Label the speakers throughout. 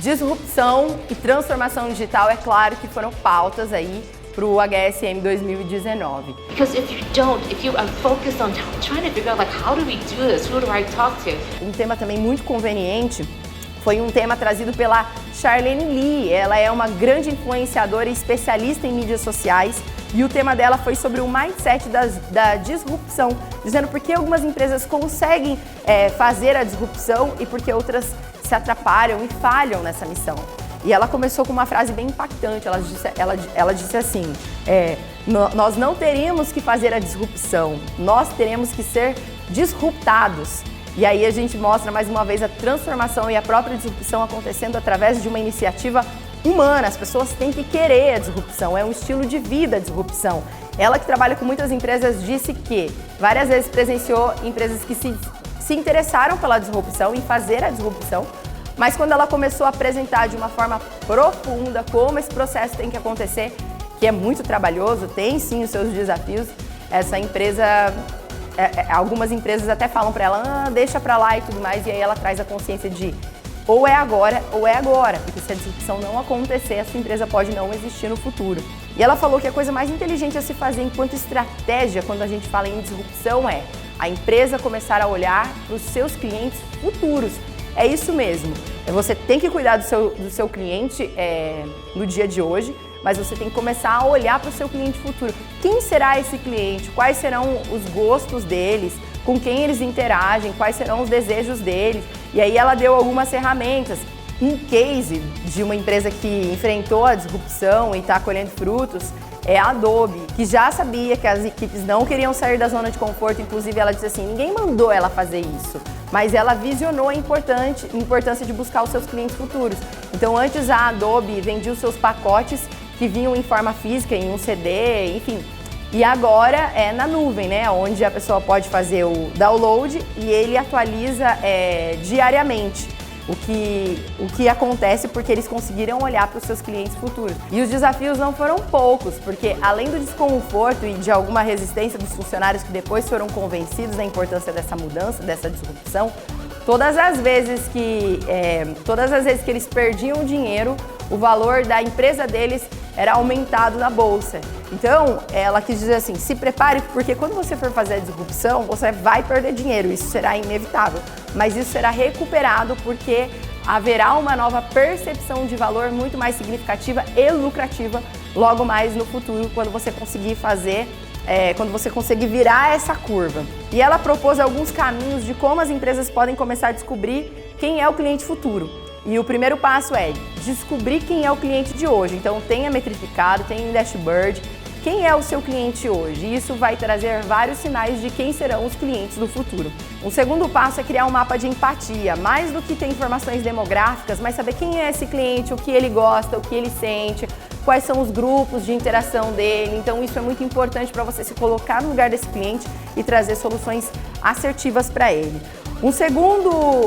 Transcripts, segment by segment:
Speaker 1: Disrupção e transformação digital, é claro que foram pautas aí para o HSM 2019.
Speaker 2: Because if you are focused on trying to figure out like how do we do this, who do I talk to?
Speaker 1: Um tema também muito conveniente foi um tema trazido pela Charlene Lee. Ela é uma grande influenciadora e especialista em mídias sociais e o tema dela foi sobre o mindset da disrupção, dizendo por que algumas empresas conseguem fazer a disrupção e por que outras se atrapalham e falham nessa missão. E ela começou com uma frase bem impactante, ela disse assim, nós não teríamos que fazer a disrupção, nós teremos que ser disruptados. E aí a gente mostra mais uma vez a transformação e a própria disrupção acontecendo através de uma iniciativa humana. As pessoas têm que querer a disrupção, é um estilo de vida a disrupção. Ela que trabalha com muitas empresas disse que várias vezes presenciou empresas que se interessaram pela disrupção, em fazer a disrupção, mas quando ela começou a apresentar de uma forma profunda como esse processo tem que acontecer, que é muito trabalhoso, tem sim os seus desafios, essa empresa, algumas empresas até falam para ela, deixa para lá e tudo mais, e aí ela traz a consciência de ou é agora, porque se a disrupção não acontecer, essa empresa pode não existir no futuro. E ela falou que a coisa mais inteligente a se fazer enquanto estratégia, quando a gente fala em disrupção, é a empresa começar a olhar para os seus clientes futuros. É isso mesmo, você tem que cuidar do seu cliente no dia de hoje, mas você tem que começar a olhar para o seu cliente futuro. Quem será esse cliente? Quais serão os gostos deles? Com quem eles interagem? Quais serão os desejos deles? E aí ela deu algumas ferramentas. Um case de uma empresa que enfrentou a disrupção e está colhendo frutos é a Adobe, que já sabia que as equipes não queriam sair da zona de conforto, inclusive ela disse assim, ninguém mandou ela fazer isso, mas ela visionou a importância de buscar os seus clientes futuros. Então antes a Adobe vendia os seus pacotes que vinham em forma física, em um CD, enfim, e agora é na nuvem, né, onde a pessoa pode fazer o download e ele atualiza diariamente. O que acontece porque eles conseguiram olhar para os seus clientes futuros. E os desafios não foram poucos, porque além do desconforto e de alguma resistência dos funcionários que depois foram convencidos da importância dessa mudança, dessa disrupção, todas as vezes que eles perdiam dinheiro, o valor da empresa deles era aumentado na bolsa. Então, ela quis dizer assim, se prepare, porque quando você for fazer a disrupção, você vai perder dinheiro, isso será inevitável. Mas isso será recuperado porque haverá uma nova percepção de valor muito mais significativa e lucrativa logo mais no futuro, quando você conseguir quando você conseguir virar essa curva. E ela propôs alguns caminhos de como as empresas podem começar a descobrir quem é o cliente futuro. E o primeiro passo é descobrir quem é o cliente de hoje. Então tenha metrificado, tenha em dashboard, quem é o seu cliente hoje. E isso vai trazer vários sinais de quem serão os clientes do futuro. Um segundo passo é criar um mapa de empatia, mais do que ter informações demográficas, mas saber quem é esse cliente, o que ele gosta, o que ele sente, quais são os grupos de interação dele. Então isso é muito importante para você se colocar no lugar desse cliente e trazer soluções assertivas para ele.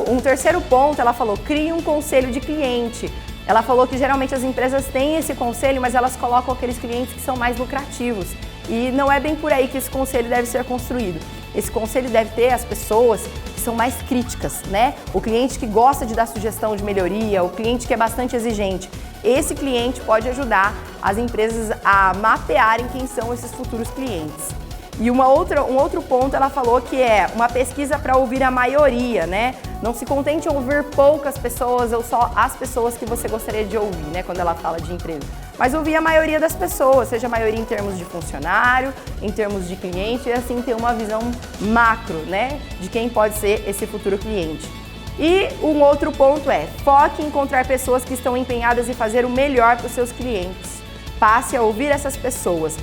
Speaker 1: Um terceiro ponto, ela falou, crie um conselho de cliente. Ela falou que geralmente as empresas têm esse conselho, mas elas colocam aqueles clientes que são mais lucrativos. E não é bem por aí que esse conselho deve ser construído. Esse conselho deve ter as pessoas que são mais críticas, né? O cliente que gosta de dar sugestão de melhoria, o cliente que é bastante exigente. Esse cliente pode ajudar as empresas a mapearem quem são esses futuros clientes. E um outro ponto, ela falou que é uma pesquisa para ouvir a maioria, né? Não se contente em ouvir poucas pessoas ou só as pessoas que você gostaria de ouvir, né? Quando ela fala de empresa. Mas ouvir a maioria das pessoas, seja a maioria em termos de funcionário, em termos de cliente, e assim ter uma visão macro, né? De quem pode ser esse futuro cliente. E um outro ponto é, foque em encontrar pessoas que estão empenhadas em fazer o melhor para os seus clientes. Passe a ouvir essas pessoas.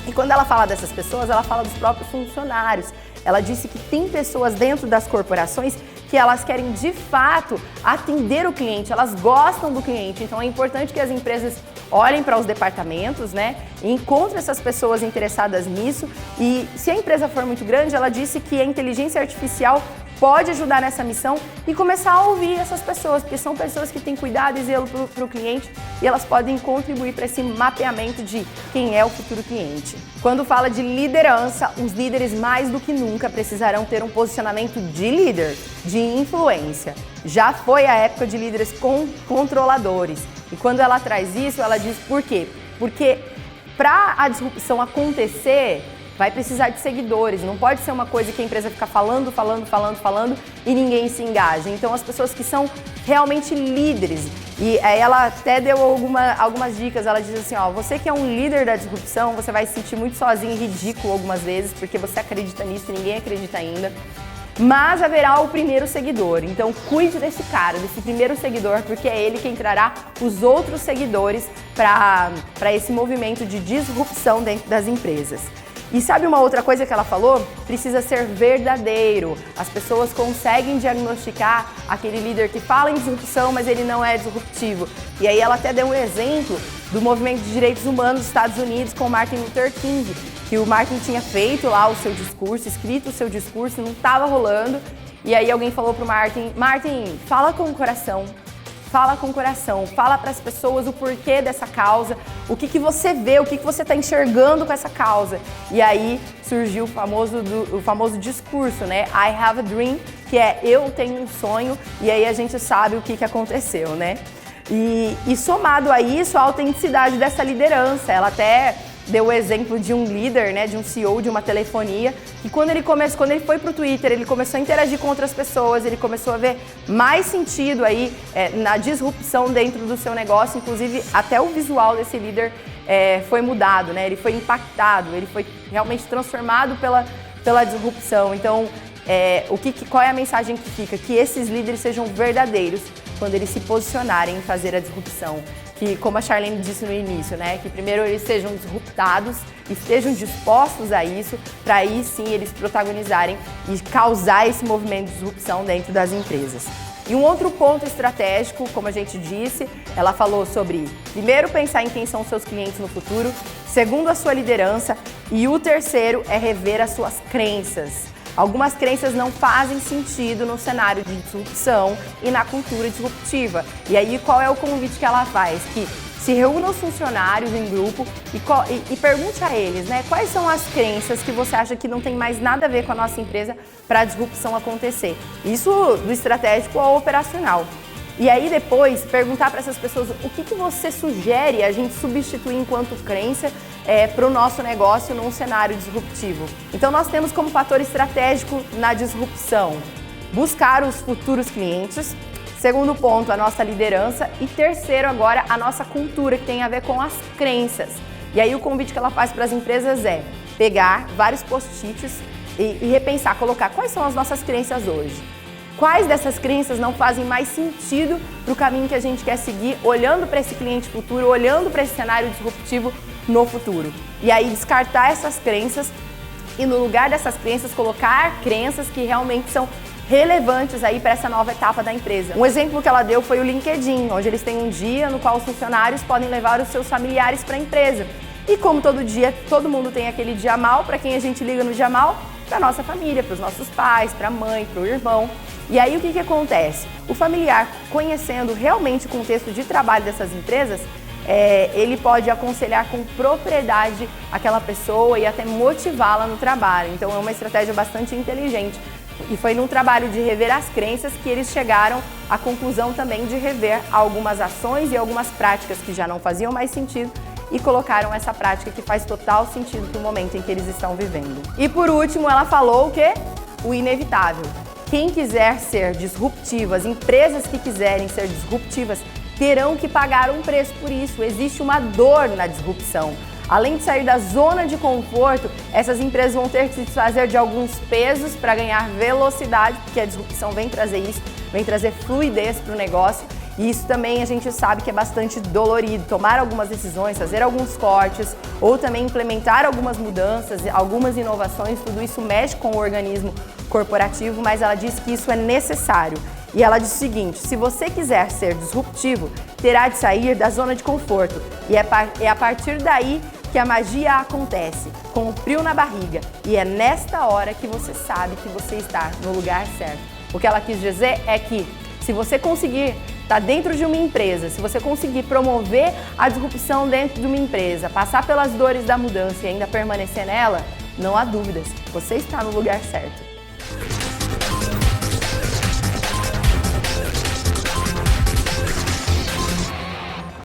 Speaker 1: E quando ela fala dessas pessoas, ela fala dos próprios funcionários. Ela disse que tem pessoas dentro das corporações que elas querem, de fato, atender o cliente, elas gostam do cliente. Então é importante que as empresas olhem para os departamentos, né? Encontrem essas pessoas interessadas nisso e se a empresa for muito grande, ela disse que a inteligência artificial pode ajudar nessa missão e começar a ouvir essas pessoas, porque são pessoas que têm cuidado e zelo para o cliente e elas podem contribuir para esse mapeamento de quem é o futuro cliente. Quando fala de liderança, os líderes mais do que nunca precisarão ter um posicionamento de líder, de influência. Já foi a época de líderes controladores. E quando ela traz isso, ela diz por quê? Porque para a disrupção acontecer, vai precisar de seguidores, não pode ser uma coisa que a empresa fica falando e ninguém se engaja. Então as pessoas que são realmente líderes, e ela até deu algumas dicas, ela diz assim, ó, você que é um líder da disrupção, você vai se sentir muito sozinho e ridículo algumas vezes, porque você acredita nisso e ninguém acredita ainda. Mas haverá o primeiro seguidor, então cuide desse cara, desse primeiro seguidor, porque é ele quem trará os outros seguidores para esse movimento de disrupção dentro das empresas. E sabe uma outra coisa que ela falou? Precisa ser verdadeiro. As pessoas conseguem diagnosticar aquele líder que fala em disrupção, mas ele não é disruptivo. E aí ela até deu um exemplo do movimento de direitos humanos dos Estados Unidos com Martin Luther King, que o Martin tinha feito lá o seu discurso, escrito o seu discurso, não estava rolando. E aí alguém falou pro Martin, fala com o coração. Fala com o coração, fala para as pessoas o porquê dessa causa, o que você vê, o que você está enxergando com essa causa. E aí surgiu o famoso discurso, né? I have a dream, que é eu tenho um sonho, e aí a gente sabe o que aconteceu, né? E somado a isso, a autenticidade dessa liderança. Ela até deu o exemplo de um líder, né, de um CEO de uma telefonia, que quando ele foi para o Twitter, ele começou a interagir com outras pessoas, ele começou a ver mais sentido aí na disrupção dentro do seu negócio, inclusive até o visual desse líder foi mudado, né, ele foi impactado, ele foi realmente transformado pela disrupção. Então, qual é a mensagem que fica? Que esses líderes sejam verdadeiros quando eles se posicionarem em fazer a disrupção. Que, como a Charlene disse no início, né, que primeiro eles sejam disruptados e estejam dispostos a isso, para aí sim eles protagonizarem e causar esse movimento de disrupção dentro das empresas. E um outro ponto estratégico, como a gente disse, ela falou sobre, primeiro, pensar em quem são seus clientes no futuro, segundo, a sua liderança, e o terceiro é rever as suas crenças. Algumas crenças não fazem sentido no cenário de disrupção e na cultura disruptiva. E aí, qual é o convite que ela faz? Que se reúna os funcionários em grupo e pergunte a eles, né, quais são as crenças que você acha que não tem mais nada a ver com a nossa empresa para a disrupção acontecer. Isso do estratégico ao operacional. E aí depois perguntar para essas pessoas o que você sugere a gente substituir enquanto crença para o nosso negócio num cenário disruptivo. Então nós temos como fator estratégico na disrupção buscar os futuros clientes, segundo ponto, a nossa liderança e terceiro agora a nossa cultura, que tem a ver com as crenças. E aí o convite que ela faz para as empresas é pegar vários post-its e repensar, colocar quais são as nossas crenças hoje. Quais dessas crenças não fazem mais sentido para o caminho que a gente quer seguir, olhando para esse cliente futuro, olhando para esse cenário disruptivo no futuro. E aí descartar essas crenças e no lugar dessas crenças colocar crenças que realmente são relevantes aí para essa nova etapa da empresa. Um exemplo que ela deu foi o LinkedIn, onde eles têm um dia no qual os funcionários podem levar os seus familiares para a empresa. E como todo dia, todo mundo tem aquele dia mal, para quem a gente liga no dia mal? Para nossa família, para os nossos pais, para a mãe, para o irmão. E aí o que acontece? O familiar, conhecendo realmente o contexto de trabalho dessas empresas, ele pode aconselhar com propriedade aquela pessoa e até motivá-la no trabalho. Então é uma estratégia bastante inteligente. E foi num trabalho de rever as crenças que eles chegaram à conclusão também de rever algumas ações e algumas práticas que já não faziam mais sentido e colocaram essa prática que faz total sentido para o momento em que eles estão vivendo. E por último, ela falou o quê? O inevitável. Quem quiser ser disruptivo, as empresas que quiserem ser disruptivas, terão que pagar um preço por isso. Existe uma dor na disrupção. Além de sair da zona de conforto, essas empresas vão ter que se desfazer de alguns pesos para ganhar velocidade, porque a disrupção vem trazer isso, vem trazer fluidez para o negócio. E isso também a gente sabe que é bastante dolorido, tomar algumas decisões, fazer alguns cortes ou também implementar algumas mudanças, algumas inovações, tudo isso mexe com o organismo corporativo, mas ela diz que isso é necessário. E ela diz o seguinte, se você quiser ser disruptivo, terá de sair da zona de conforto. E é a partir daí que a magia acontece, com o frio na barriga. E é nesta hora que você sabe que você está no lugar certo. O que ela quis dizer é que se você conseguir estar dentro de uma empresa, se você conseguir promover a disrupção dentro de uma empresa, passar pelas dores da mudança e ainda permanecer nela, não há dúvidas, você está no lugar certo.